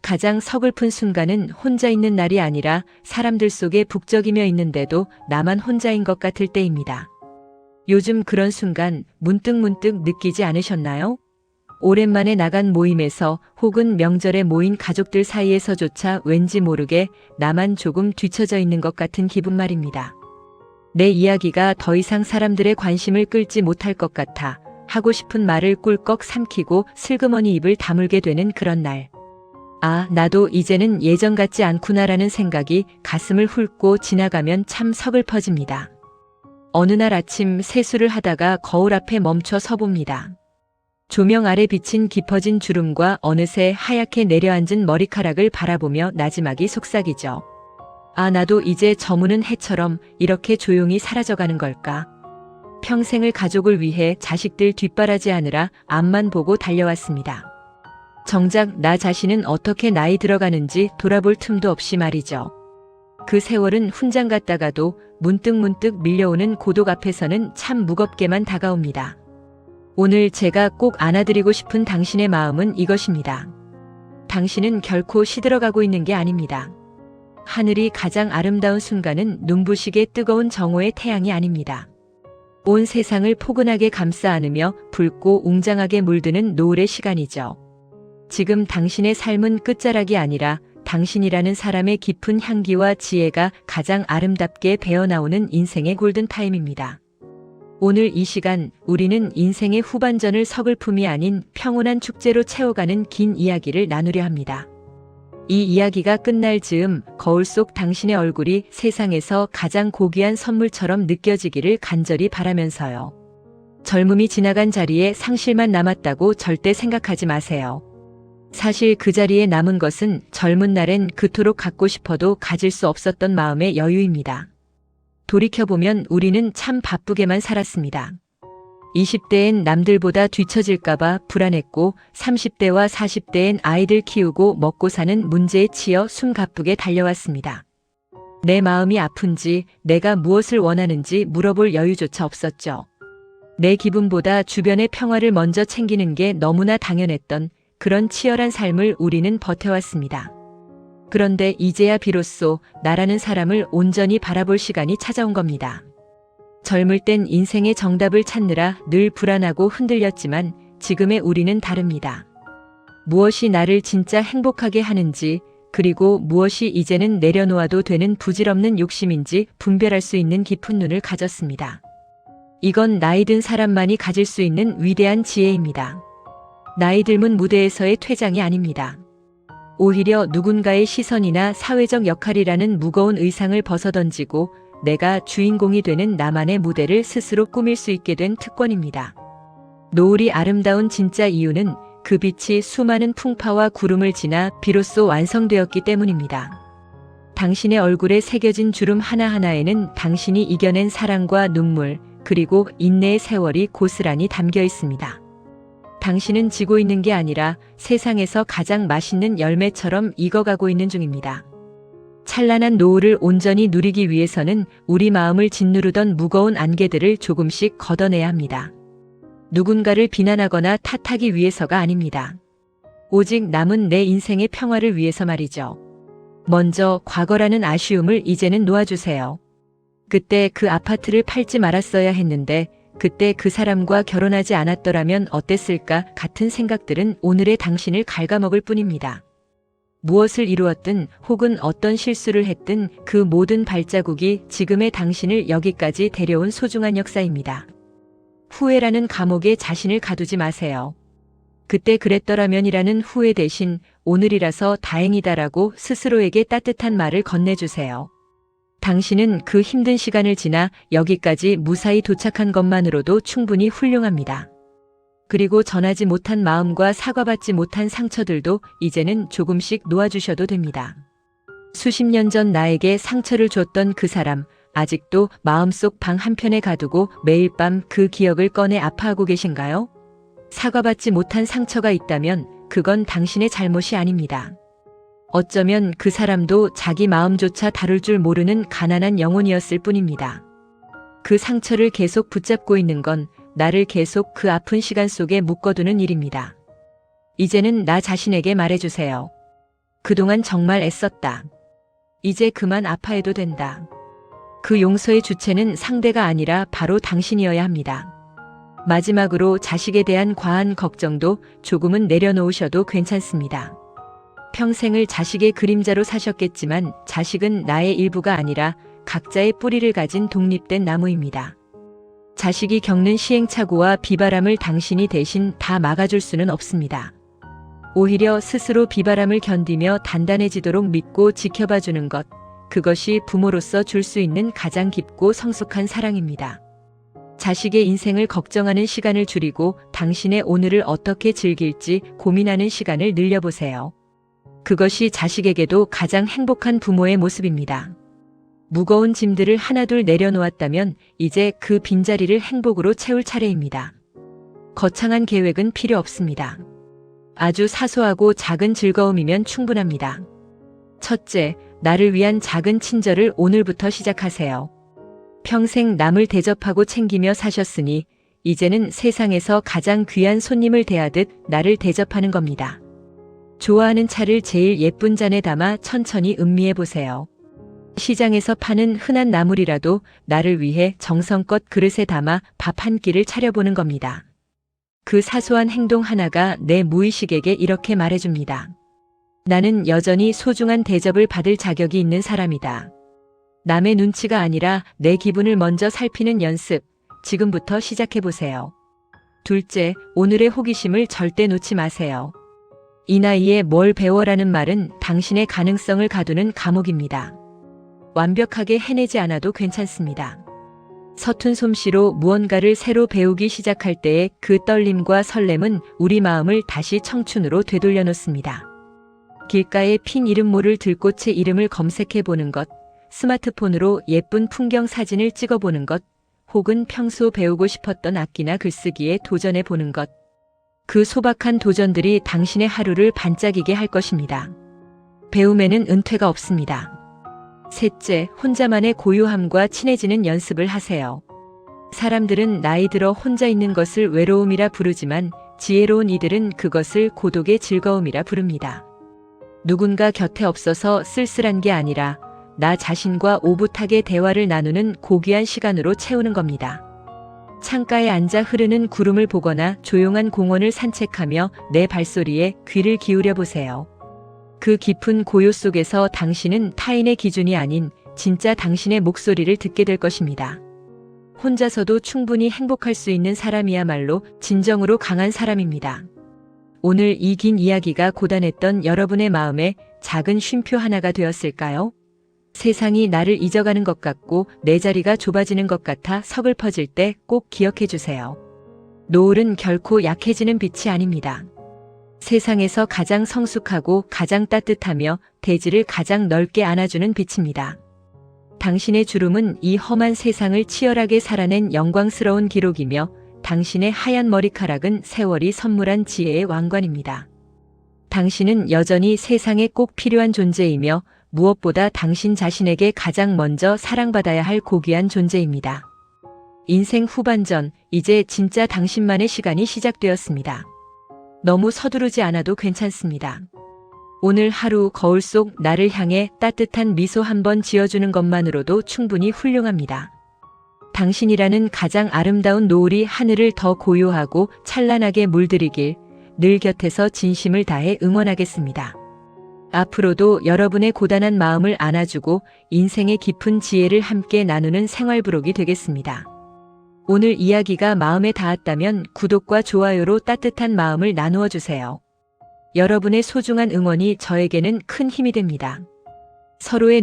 가장 서글픈 순간은 혼자 있는 날이 아니라 사람들 속에 북적이며 있는데도 나만 혼자인 것 같을 때입니다. 요즘 그런 순간 문득문득 느끼지 않으셨나요? 오랜만에 나간 모임에서 혹은 명절에 모인 가족들 사이에서조차 왠지 모르게 나만 조금 뒤처져 있는 것 같은 기분 말입니다. 내 이야기가 더 이상 사람들의 관심을 끌지 못할 것 같아 하고 싶은 말을 꿀꺽 삼키고 슬그머니 입을 다물게 되는 그런 날. 아, 나도 이제는 예전 같지 않구나라는 생각이 가슴을 훑고 지나가면 참 서글퍼집니다. 어느 날 아침 세수를 하다가 거울 앞에 멈춰 서봅니다. 조명 아래 비친 깊어진 주름과 어느새 하얗게 내려앉은 머리카락을 바라보며 나지막이 속삭이죠. 아, 나도 이제 저무는 해처럼 이렇게 조용히 사라져가는 걸까? 평생을 가족을 위해 자식들 뒷바라지하느라 앞만 보고 달려왔습니다. 정작 나 자신은 어떻게 나이 들어가는지 돌아볼 틈도 없이 말이죠. 그 세월은 훈장 같다가도 문득문득 밀려오는 고독 앞에서는 참 무겁게만 다가옵니다. 오늘 제가 꼭 안아드리고 싶은 당신의 마음은 이것입니다. 당신은 결코 시들어가고 있는 게 아닙니다. 하늘이 가장 아름다운 순간은 눈부시게 뜨거운 정오의 태양이 아닙니다. 온 세상을 포근하게 감싸 안으며 붉고 웅장하게 물드는 노을의 시간이죠. 지금 당신의 삶은 끝자락이 아니라 당신이라는 사람의 깊은 향기와 지혜가 가장 아름답게 배어나오는 인생의 골든타임입니다. 오늘 이 시간 우리는 인생의 후반전을 서글픔이 아닌 평온한 축제로 채워가는 긴 이야기를 나누려 합니다. 이 이야기가 끝날 즈음 거울 속 당신의 얼굴이 세상에서 가장 고귀한 선물처럼 느껴지기를 간절히 바라면서요. 젊음이 지나간 자리에 상실만 남았다고 절대 생각하지 마세요. 사실 그 자리에 남은 것은 젊은 날엔 그토록 갖고 싶어도 가질 수 없었던 마음의 여유입니다. 돌이켜보면 우리는 참 바쁘게만 살았습니다. 20대엔 남들보다 뒤처질까봐 불안했고 30대와 40대엔 아이들 키우고 먹고 사는 문제에 치여 숨가쁘게 달려왔습니다. 내 마음이 아픈지 내가 무엇을 원하는지 물어볼 여유조차 없었죠. 내 기분보다 주변의 평화를 먼저 챙기는 게 너무나 당연했던 그런 치열한 삶을 우리는 버텨왔습니다. 그런데 이제야 비로소 나라는 사람을 온전히 바라볼 시간이 찾아온 겁니다. 젊을 땐 인생의 정답을 찾느라 늘 불안하고 흔들렸지만 지금의 우리는 다릅니다. 무엇이 나를 진짜 행복하게 하는지 그리고 무엇이 이제는 내려놓아도 되는 부질없는 욕심인지 분별할 수 있는 깊은 눈을 가졌습니다. 이건 나이 든 사람만이 가질 수 있는 위대한 지혜입니다. 나이 들문 무대에서의 퇴장이 아닙니다. 오히려 누군가의 시선이나 사회적 역할이라는 무거운 의상을 벗어던지고 내가 주인공이 되는 나만의 무대를 스스로 꾸밀 수 있게 된 특권입니다. 노을이 아름다운 진짜 이유는 그 빛이 수많은 풍파와 구름을 지나 비로소 완성되었기 때문입니다. 당신의 얼굴에 새겨진 주름 하나하나에는 당신이 이겨낸 사랑과 눈물, 그리고 인내의 세월이 고스란히 담겨 있습니다. 당신은 지고 있는 게 아니라 세상에서 가장 맛있는 열매처럼 익어가고 있는 중입니다. 찬란한 노을을 온전히 누리기 위해서는 우리 마음을 짓누르던 무거운 안개들을 조금씩 걷어내야 합니다. 누군가를 비난하거나 탓하기 위해서가 아닙니다. 오직 남은 내 인생의 평화를 위해서 말이죠. 먼저 과거라는 아쉬움을 이제는 놓아주세요. 그때 그 아파트를 팔지 말았어야 했는데 그때 그 사람과 결혼하지 않았더라면 어땠을까 같은 생각들은 오늘의 당신을 갉아먹을 뿐입니다. 무엇을 이루었든 혹은 어떤 실수를 했든 그 모든 발자국이 지금의 당신을 여기까지 데려온 소중한 역사입니다. 후회라는 감옥에 자신을 가두지 마세요. 그때 그랬더라면이라는 후회 대신 오늘이라서 다행이다라고 스스로에게 따뜻한 말을 건네주세요. 당신은 그 힘든 시간을 지나 여기까지 무사히 도착한 것만으로도 충분히 훌륭합니다. 그리고 전하지 못한 마음과 사과받지 못한 상처들도 이제는 조금씩 놓아주셔도 됩니다. 수십 년 전 나에게 상처를 줬던 그 사람, 아직도 마음속 방 한편에 가두고 매일 밤 그 기억을 꺼내 아파하고 계신가요? 사과받지 못한 상처가 있다면 그건 당신의 잘못이 아닙니다. 어쩌면 그 사람도 자기 마음조차 다룰 줄 모르는 가난한 영혼이었을 뿐입니다. 그 상처를 계속 붙잡고 있는 건 나를 계속 그 아픈 시간 속에 묶어두는 일입니다. 이제는 나 자신에게 말해주세요. 그동안 정말 애썼다. 이제 그만 아파해도 된다. 그 용서의 주체는 상대가 아니라 바로 당신이어야 합니다. 마지막으로 자식에 대한 과한 걱정도 조금은 내려놓으셔도 괜찮습니다. 평생을 자식의 그림자로 사셨겠지만 자식은 나의 일부가 아니라 각자의 뿌리를 가진 독립된 나무입니다. 자식이 겪는 시행착오와 비바람을 당신이 대신 다 막아줄 수는 없습니다. 오히려 스스로 비바람을 견디며 단단해지도록 믿고 지켜봐주는 것, 그것이 부모로서 줄 수 있는 가장 깊고 성숙한 사랑입니다. 자식의 인생을 걱정하는 시간을 줄이고 당신의 오늘을 어떻게 즐길지 고민하는 시간을 늘려보세요. 그것이 자식에게도 가장 행복한 부모의 모습입니다. 무거운 짐들을 하나둘 내려놓았다면 이제 그 빈자리를 행복으로 채울 차례입니다. 거창한 계획은 필요 없습니다. 아주 사소하고 작은 즐거움이면 충분합니다. 첫째, 나를 위한 작은 친절을 오늘부터 시작하세요. 평생 남을 대접하고 챙기며 사셨으니 이제는 세상에서 가장 귀한 손님을 대하듯 나를 대접하는 겁니다. 좋아하는 차를 제일 예쁜 잔에 담아 천천히 음미해 보세요. 시장에서 파는 흔한 나물이라도 나를 위해 정성껏 그릇에 담아 밥 한 끼를 차려보는 겁니다. 그 사소한 행동 하나가 내 무의식에게 이렇게 말해줍니다. 나는 여전히 소중한 대접을 받을 자격이 있는 사람이다. 남의 눈치가 아니라 내 기분을 먼저 살피는 연습, 지금부터 시작해보세요. 둘째, 오늘의 호기심을 절대 놓지 마세요. 이 나이에 뭘 배워라는 말은 당신의 가능성을 가두는 감옥입니다. 완벽하게 해내지 않아도 괜찮습니다. 서툰 솜씨로 무언가를 새로 배우기 시작할 때의 그 떨림과 설렘은 우리 마음을 다시 청춘으로 되돌려 놓습니다. 길가에 핀 이름 모를 들꽃의 이름을 검색해 보는 것, 스마트폰으로 예쁜 풍경 사진을 찍어 보는 것, 혹은 평소 배우고 싶었던 악기나 글쓰기에 도전해 보는 것. 그 소박한 도전들이 당신의 하루를 반짝이게 할 것입니다. 배움에는 은퇴가 없습니다. 셋째, 혼자만의 고요함과 친해지는 연습을 하세요. 사람들은 나이 들어 혼자 있는 것을 외로움이라 부르지만 지혜로운 이들은 그것을 고독의 즐거움이라 부릅니다. 누군가 곁에 없어서 쓸쓸한 게 아니라 나 자신과 오붓하게 대화를 나누는 고귀한 시간으로 채우는 겁니다. 창가에 앉아 흐르는 구름을 보거나 조용한 공원을 산책하며 내 발소리에 귀를 기울여 보세요. 그 깊은 고요 속에서 당신은 타인의 기준이 아닌 진짜 당신의 목소리를 듣게 될 것입니다. 혼자서도 충분히 행복할 수 있는 사람이야말로 진정으로 강한 사람입니다. 오늘 이 긴 이야기가 고단했던 여러분의 마음에 작은 쉼표 하나가 되었을까요? 세상이 나를 잊어가는 것 같고 내 자리가 좁아지는 것 같아 서글퍼질 때 꼭 기억해 주세요. 노을은 결코 약해지는 빛이 아닙니다. 세상에서 가장 성숙하고 가장 따뜻하며 대지를 가장 넓게 안아주는 빛입니다. 당신의 주름은 이 험한 세상을 치열하게 살아낸 영광스러운 기록이며 당신의 하얀 머리카락은 세월이 선물한 지혜의 왕관입니다. 당신은 여전히 세상에 꼭 필요한 존재이며 무엇보다 당신 자신에게 가장 먼저 사랑받아야 할 고귀한 존재입니다. 인생 후반전, 이제 진짜 당신만의 시간이 시작되었습니다. 너무 서두르지 않아도 괜찮습니다. 오늘 하루 거울 속 나를 향해 따뜻한 미소 한번 지어주는 것만으로도 충분히 훌륭합니다. 당신이라는 가장 아름다운 노을이 하늘을 더 고요하고 찬란하게 물들이길 늘 곁에서 진심을 다해 응원하겠습니다. 앞으로도 여러분의 고단한 마음을 안아주고 인생의 깊은 지혜를 함께 나누는 생활부록이 되겠습니다. 오늘 이야기가 마음에 닿았다면 구독과 좋아요로 따뜻한 마음을 나누어 주세요. 여러분의 소중한 응원이 저에게는 큰 힘이 됩니다. 서로의